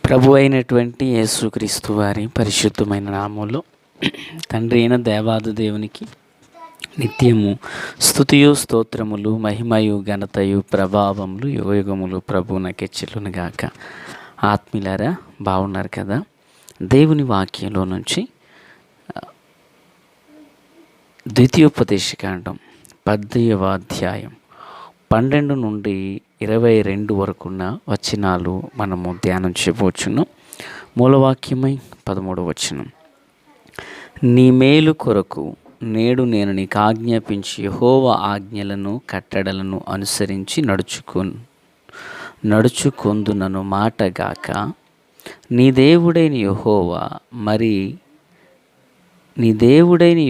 ప్రభు అయినటువంటి యేసుక్రీస్తు వారి పరిశుద్ధమైన నామంలో తండ్రి అయిన దేవాది దేవునికి నిత్యము స్తుతియు స్తోత్రములు మహిమయు ఘనతయు ప్రభావములు యుగయుగములు ప్రభువునకెచ్చెలును గాక. ఆత్మీయులారా, బాగున్నారు కదా? దేవుని వాక్యంలో నుంచి ద్వితీయోపదేశకాండం 10వ అధ్యాయం 12 నుండి 22 వరకున్న వచనాలు మనము ధ్యానం చేయవచ్చును. మూలవాక్యమై 13వ వచనం. నీ మేలు కొరకు నేడు నేను నీకు ఆజ్ఞాపించి యెహోవా ఆజ్ఞలను కట్టడలను అనుసరించి నడుచుకొందునను మాటగాక నీ దేవుడైన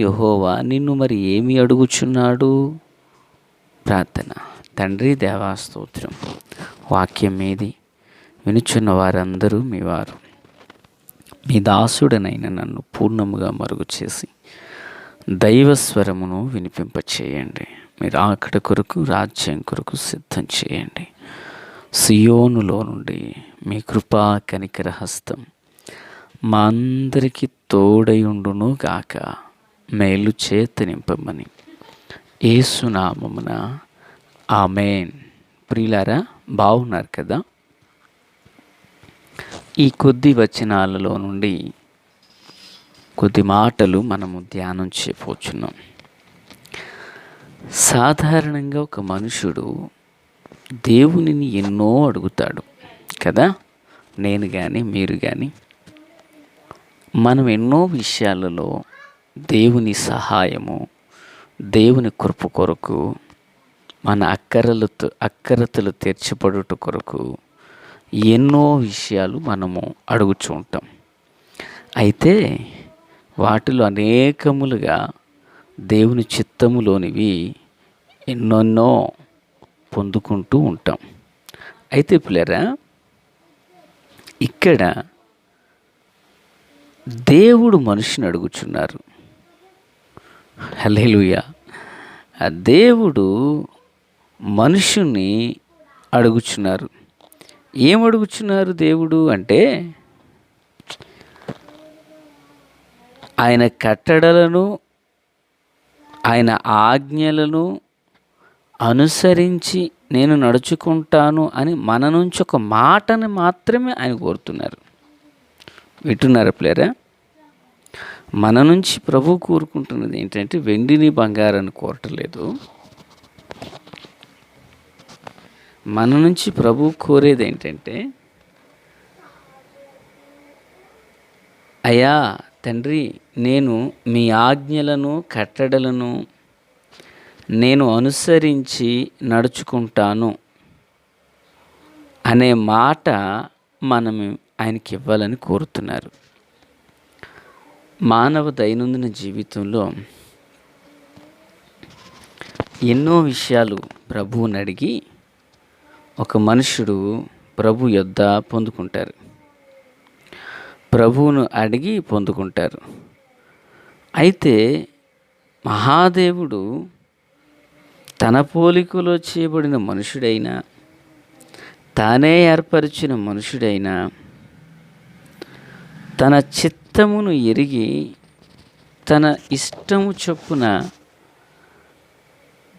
యెహోవా నిన్ను మరి ఏమి అడుగుచున్నాడు? ప్రార్థన. తండ్రి దేవా స్తోత్రం. వాక్యం మీది వినుచున్న వారందరూ మీ వారు. మీ దాసుడనైన నన్ను పూర్ణముగా మరుగు చేసి దైవస్వరమును వినిపింపచేయండి. మీరు ఆకడ కొరకు రాజ్యం కొరకు సిద్ధం చేయండి. సియోనులో నుండి మీ కృపా కనికర హస్తం మా అందరికీ తోడయుండును గాక. మేలు చేత నింపమని యేసు నామమున ఆమేన్. ప్రియులారా, బాగున్నారు కదా? ఈ కొద్ది వచనాలలో నుండి కొద్ది మాటలు మనము ధ్యానం చేయబోతున్నాం. సాధారణంగా ఒక మనుషుడు దేవునిని ఎన్నో అడుగుతాడు కదా. నేను కానీ మీరు కానీ మనం ఎన్నో విషయాలలో దేవుని సహాయము, దేవుని కృప కొరకు, మన అక్కరతలు తీర్చబడుట కొరకు ఎన్నో విషయాలు మనము అడుగుచూ ఉంటాం. అయితే వాటిలో అనేకములుగా దేవుని చిత్తములోనివి ఎన్నెన్నో పొందుకుంటూ ఉంటాం. అయితే పిల్లరా, ఇక్కడ దేవుడు మనిషిని అడుగుచున్నారు. హల్లెలూయా. ఆ దేవుడు మనుషుని అడుగుచున్నారు. ఏం అడుగుచున్నారు దేవుడు అంటే, ఆయన కట్టడలను, ఆయన ఆజ్ఞలను అనుసరించి నేను నడుచుకుంటాను అని మన నుంచి ఒక మాటని మాత్రమే ఆయన కోరుతున్నారు. వింటున్నారా ప్లేరా? మన నుంచి ప్రభు కోరుకుంటున్నది ఏంటంటే వెండిని బంగారాన్ని కోరటలేదు. మన నుంచి ప్రభు కోరేది ఏంటంటే, అయ్యా తండ్రి, నేను మీ ఆజ్ఞలను కట్టడలను నేను అనుసరించి నడుచుకుంటాను అనే మాట మనము ఆయనకి ఇవ్వాలని కోరుతున్నారు. మానవ దైనందిన జీవితంలో ఎన్నో విషయాలు ప్రభువుని అడిగి ఒక మనుషుడు ప్రభు యొద్ద పొందుకుంటారు. ప్రభువును అడిగి పొందుకుంటారు. అయితే మహాదేవుడు తన పోలికలో చేయబడిన మనుషుడైనా, తానే ఏర్పరిచిన మనుషుడైనా తన చిత్తమును ఎరిగి తన ఇష్టము చొప్పున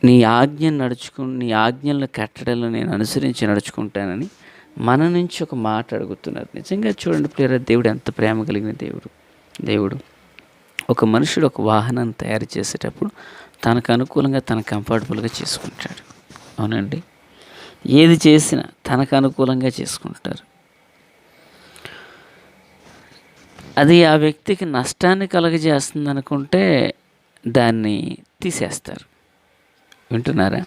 నీ ఆజ్ఞలను కట్టడలను నేను అనుసరించి నడుచుకుంటానని మన నుంచి ఒక మాట అడుగుతున్నారు. నిజంగా చూడండి ప్రియరా, దేవుడు ఎంత ప్రేమ కలిగిన దేవుడు. ఒక మనుషుడు ఒక వాహనాన్ని తయారు చేసేటప్పుడు తనకు అనుకూలంగా, తనకు కంఫర్టబుల్గా చేసుకుంటాడు. అవునండి, ఏది చేసినా తనకు అనుకూలంగా చేసుకుంటారు. అది ఆ వ్యక్తికి నష్టాన్ని కలుగజేస్తుంది అనుకుంటే దాన్ని తీసేస్తారు. వింటున్నారా?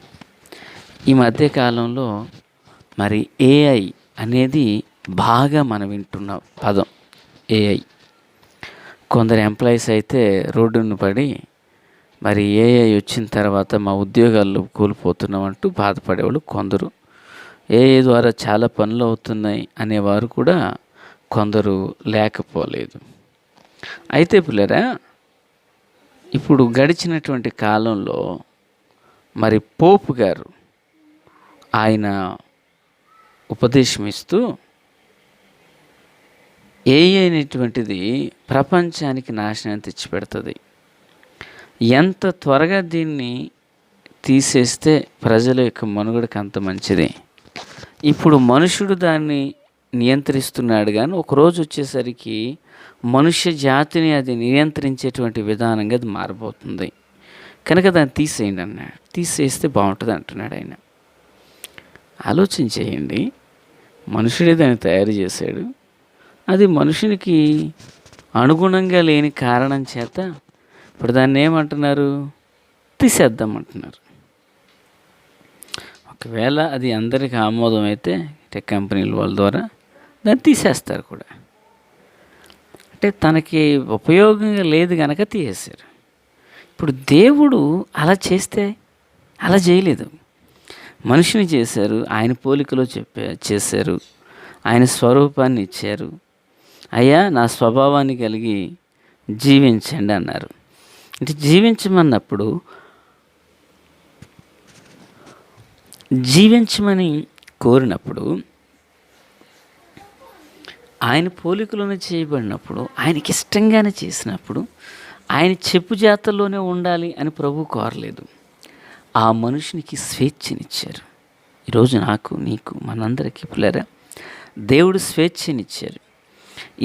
ఈ మధ్యకాలంలో మరి ఏఐ అనేది బాగా మనం వింటున్న పదం. ఏఐ. కొందరు ఎంప్లాయీస్ అయితే రోడ్డును పడి మరి ఏఐ వచ్చిన తర్వాత మా ఉద్యోగాల్లో కోల్పోతున్నామంటూ బాధపడేవాళ్ళు కొందరు. ఏఐ ద్వారా చాలా పనులు అవుతున్నాయి అనేవారు కూడా కొందరు లేకపోలేదు. అయితే పిల్లరా, ఇప్పుడు గడిచినటువంటి కాలంలో మరి పోపు గారు ఆయన ఉపదేశం ఇస్తూ ఏఐ అనేటువంటిది ప్రపంచానికి నాశనం తెచ్చిపెడుతుంది. ఎంత త్వరగా దీన్ని తీసేస్తే ప్రజల యొక్క మనుగడకు అంత మంచిది. ఇప్పుడు మనుషుడు దాన్ని నియంత్రిస్తున్నాడు, కానీ ఒకరోజు వచ్చేసరికి మనుష్య జాతిని అది నియంత్రించేటువంటి విధానంగా అది మారిపోతుంది. కనుక దాన్ని తీసేయండి అన్నాడు. తీసేస్తే బాగుంటుంది అంటున్నాడు ఆయన. ఆలోచన చేయండి, మనుషుడే దాన్ని తయారు చేశాడు. అది మనుషునికి అనుగుణంగా లేని కారణం చేత ఇప్పుడు దాన్ని ఏమంటున్నారు, తీసేద్దామంటున్నారు. ఒకవేళ అది అందరికీ ఆమోదం అయితే టెక్ కంపెనీల వాళ్ళ ద్వారా దాన్ని తీసేస్తారు కూడా. అంటే తనకి ఉపయోగంగా లేదు కనుక తీసేశారు. ఇప్పుడు దేవుడు అలా చేస్తే అలా చేయలేదు. మనిషిని చేశారు, ఆయన పోలికలో చేశారు, ఆయన స్వరూపాన్ని ఇచ్చారు. అయ్యా నా స్వభావాన్ని కలిగి జీవించండి అన్నారు. అంటే జీవించమన్నప్పుడు జీవించమని కోరినప్పుడు ఆయన పోలికలోనే చేయబడినప్పుడు, ఆయనకి ఇష్టంగానే చేసినప్పుడు, ఆయన చెప్పు జాతల్లోనే ఉండాలి అని ప్రభు కోరలేదు. ఆ మనుషునికి స్వేచ్ఛనిచ్చారు. ఈరోజు నాకు, నీకు, మనందరికీ పిల్లరా దేవుడు స్వేచ్ఛనిచ్చారు.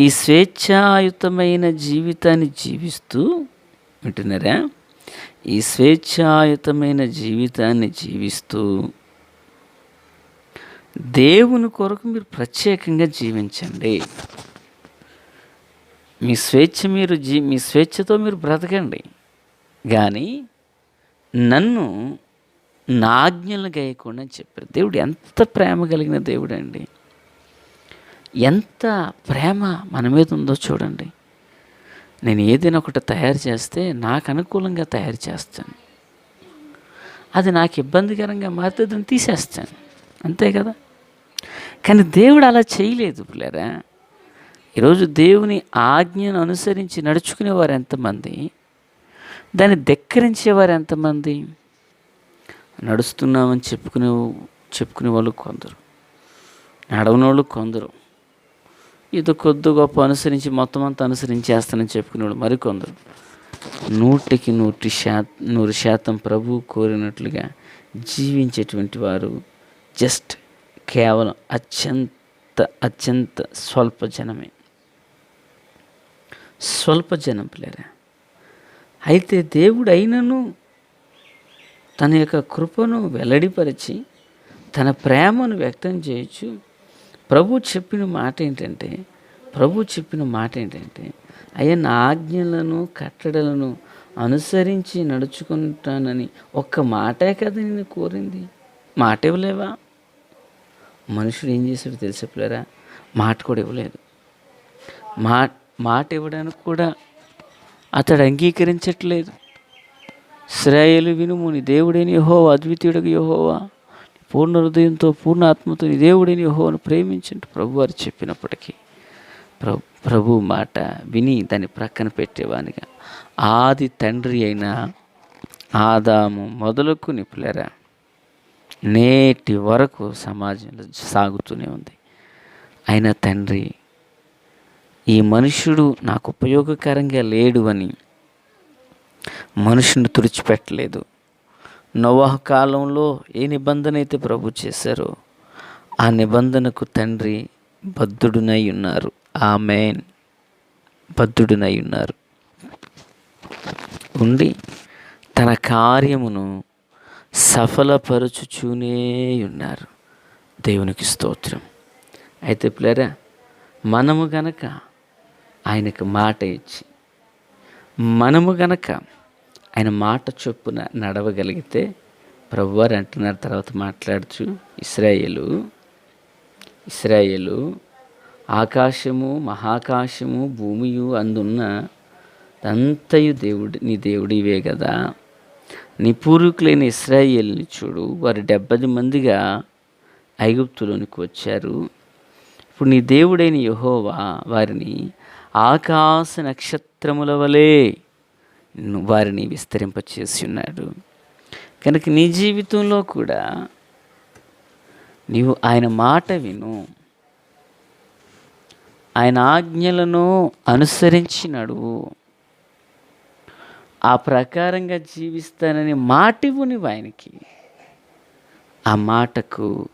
ఈ స్వేచ్ఛాయుతమైన జీవితాన్ని జీవిస్తూ, వింటున్నారా, ఈ స్వేచ్ఛాయుతమైన జీవితాన్ని జీవిస్తూ దేవుని కొరకు మీరు ప్రత్యేకంగా జీవించండి. మీ స్వేచ్ఛతో మీరు బ్రతకండి, కానీ నన్ను నా ఆజ్ఞలను గాయకుండా అని చెప్పారు. దేవుడు ఎంత ప్రేమ కలిగిన దేవుడు అండి! ఎంత ప్రేమ మన మీద ఉందో చూడండి. నేను ఏదైనా ఒకటి తయారు చేస్తే నాకు అనుకూలంగా తయారు చేస్తాను. అది నాకు ఇబ్బందికరంగా మారితే దాన్ని తీసేస్తాను, అంతే కదా. కానీ దేవుడు అలా చేయలేదు పిల్లరా. ఈరోజు దేవుని ఆజ్ఞను అనుసరించి నడుచుకునేవారు ఎంతమంది, దాన్ని ధిక్కరించేవారు ఎంతమంది. నడుస్తున్నామని చెప్పుకునే వాళ్ళు కొందరు, నడవనోళ్ళు కొందరు, ఇది కొద్ది గొప్ప అనుసరించి మొత్తం అంతా అనుసరించేస్తానని చెప్పుకునేవాళ్ళు మరికొందరు. 100% ప్రభు కోరినట్లుగా జీవించేటువంటి వారు జస్ట్ కేవలం అత్యంత స్వల్ప జనం పిల్లరా. అయితే దేవుడు అయినను తన యొక్క కృపను వెల్లడిపరిచి తన ప్రేమను వ్యక్తం చేయొచ్చు. ప్రభు చెప్పిన మాట ఏంటంటే అయ్యా నా ఆజ్ఞలను కట్టడలను అనుసరించి నడుచుకుంటానని ఒక్క మాటే కదా నేను కోరింది, మాట ఇవ్వలేవా? మనుషుడు ఏం చేశాడు తెలిసే పిల్లరా, మాట కూడా ఇవ్వలేదు. మాట ఇవ్వడానికి కూడా అతడు అంగీకరించట్లేదు. ఇశ్రాయేలు వినుము, నీ దేవుడైన యెహోవా అద్వితీయుడగు యెహోవా, పూర్ణ హృదయంతో పూర్ణ ఆత్మతో నీ దేవుడైన యెహోవాను ప్రేమించండి ప్రభు వారు చెప్పినప్పటికీ ప్రభు మాట విని దాన్ని ప్రక్కన పెట్టేవానిగా ఆది తండ్రి అయిన ఆదాము మొదలుకుని పిల్లరా నేటి వరకు సమాజంలో సాగుతూనే ఉంది. అయిన తండ్రి ఈ మనుష్యుడు నాకు ఉపయోగకరంగా లేడు అని మనుషుని తుడిచిపెట్టలేదు. నోవహు కాలంలో ఏ నిబంధన అయితే ప్రభు చేశారో ఆ నిబంధనకు తండ్రి బద్ధుడునై ఉన్నారు. ఆమేన్. బద్ధుడునై ఉన్నారు. ఉండి తన కార్యమును సఫలపరచుచూనే ఉన్నారు. దేవునికి స్తోత్రం. అయితే పిల్లరా, మనము గనక ఆయనకు మాట ఇచ్చి, మనము గనక ఆయన మాట చొప్పున నడవగలిగితే, ప్రభువారు అంటున్నారు తర్వాత మాట్లాడుచు, ఇశ్రాయేలు ఆకాశము మహాకాశము భూమియు అందున్న అంతయు నీ దేవుడివే కదా. నీ పూర్వీకులైన ఇశ్రాయేలుని చూడు, వారు 70 మందిగా ఐగుప్తులోనికి వచ్చారు. ఇప్పుడు నీ దేవుడైన యెహోవా వారిని ఆకాశ నక్షత్రముల వలె వారిని విస్తరింపచేసి ఉన్నాడు. కనుక నీ జీవితంలో కూడా నీవు ఆయన మాట విను. ఆయన ఆజ్ఞలను అనుసరించి నడువు, ఆ ప్రకారంగా జీవిస్తానని మాటివ్వు నువ్వు ఆయనకి. ఆ మాటకు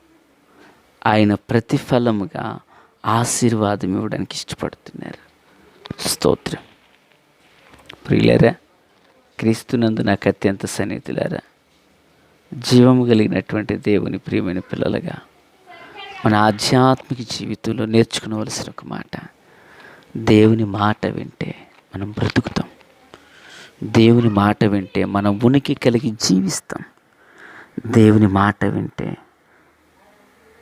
ఆయన ప్రతిఫలముగా ఆశీర్వాదం ఇవ్వడానికి ఇష్టపడుతున్నారు. స్తోత్రం. ప్రియులారా, క్రీస్తునందు నాకు అత్యంత సన్నిహితులారా, జీవము కలిగినటువంటి దేవుని ప్రియమైన పిల్లలుగా మన ఆధ్యాత్మిక జీవితంలో నేర్చుకునవలసిన ఒక మాట, దేవుని మాట వింటే మనం బ్రతుకుతాం. దేవుని మాట వింటే మనం ఉనికి కలిగి జీవిస్తాం. దేవుని మాట వింటే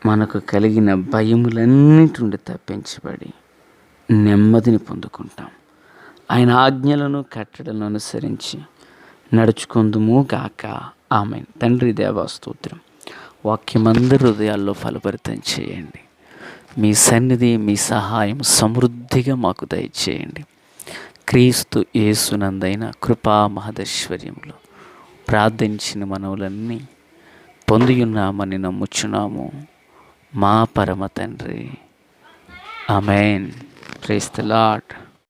మనకు కలిగిన భయములన్నిటి నుండి తప్పించబడి నెమ్మదిని పొందుకుంటాం. ఆయన ఆజ్ఞలను కట్టడలను అనుసరించి నడుచుకుందుము గాక. ఆమేన్. తండ్రి దేవా స్తోత్రం. వాక్యమందరి హృదయాల్లో ఫలభరితం చేయండి. మీ సన్నిధి, మీ సహాయం సమృద్ధిగా మాకు దయచేయండి. క్రీస్తు యేసునందైన కృపా మహదైశ్వర్యములు ప్రార్థించిన మనవులన్నీ పొందియున్నామని నమ్ముచున్నాము మా పరమ తండ్రి. ఆమేన్. Praise the lord.